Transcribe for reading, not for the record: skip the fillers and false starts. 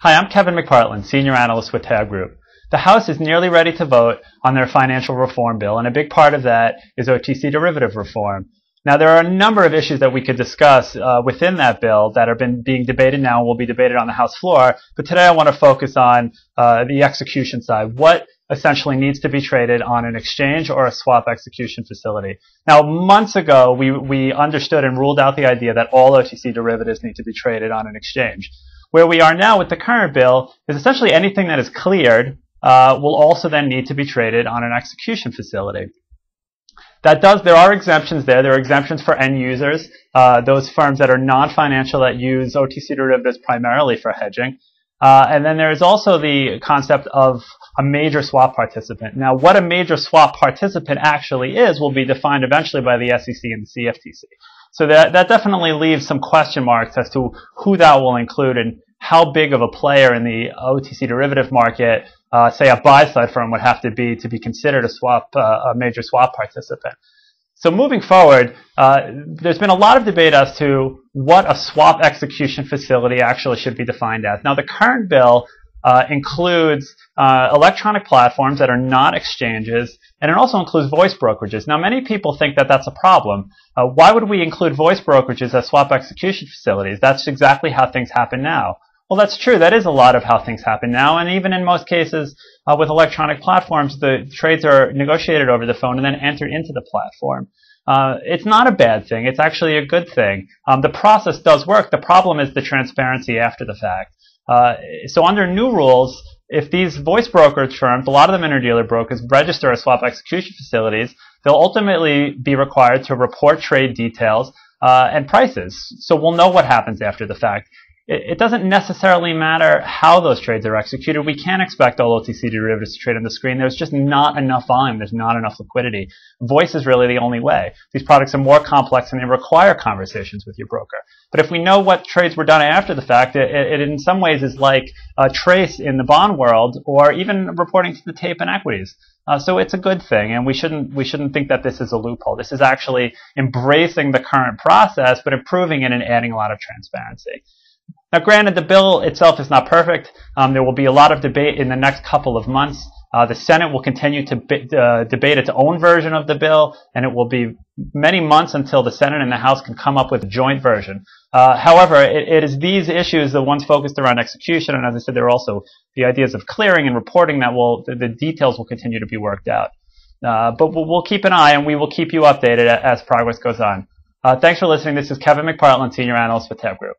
Hi, I'm Kevin McPartland, Senior Analyst with TABB Group. The House is nearly ready to vote on their financial reform bill, and a big part of that is OTC derivative reform. Now, there are a number of issues that we could discuss within that bill that are being debated now and will be debated on the House floor, but today I want to focus on the execution side. What essentially needs to be traded on an exchange or a swap execution facility. Now, months ago, we understood and ruled out the idea that all OTC derivatives need to be traded on an exchange. Where we are now with the current bill is essentially anything that is cleared will also then need to be traded on an execution facility. There are exemptions there. There are exemptions for end users, those firms that are non-financial that use OTC derivatives primarily for hedging. And then there is also the concept of a major swap participant. Now, what a major swap participant actually is will be defined eventually by the SEC and the CFTC. So that definitely leaves some question marks as to who that will include and how big of a player in the OTC derivative market, say a buy-side firm would have to be considered a major swap participant. So moving forward, there's been a lot of debate as to what a swap execution facility actually should be defined as. Now, the current bill includes electronic platforms that are not exchanges, and it also includes voice brokerages. Now, many people think that that's a problem. Why would we include voice brokerages as swap execution facilities? That's exactly how things happen now. Well, that's true. That is a lot of how things happen now, and even in most cases with electronic platforms, the trades are negotiated over the phone and then entered into the platform. It's not a bad thing. It's actually a good thing. The process does work. The problem is the transparency after the fact. So under new rules, if these voice brokerage firms, a lot of them interdealer brokers, register as swap execution facilities, they'll ultimately be required to report trade details and prices. So we'll know what happens after the fact. It doesn't necessarily matter how those trades are executed. We can't expect all OTC derivatives to trade on the screen. There's just not enough volume. There's not enough liquidity. Voice is really the only way. These products are more complex and they require conversations with your broker. But if we know what trades were done after the fact, it in some ways is like a trace in the bond world or even reporting to the tape in equities. So it's a good thing, and we shouldn't think that this is a loophole. This is actually embracing the current process, but improving it and adding a lot of transparency. Now, granted, the bill itself is not perfect. There will be a lot of debate in the next couple of months. The Senate will continue to debate its own version of the bill, and it will be many months until the Senate and the House can come up with a joint version. However, it is these issues, the ones focused around execution, and as I said, there are also the ideas of clearing and reporting that the details will continue to be worked out. But we'll keep an eye, and we will keep you updated as progress goes on. Thanks for listening. This is Kevin McPartland, Senior Analyst with TABB Group.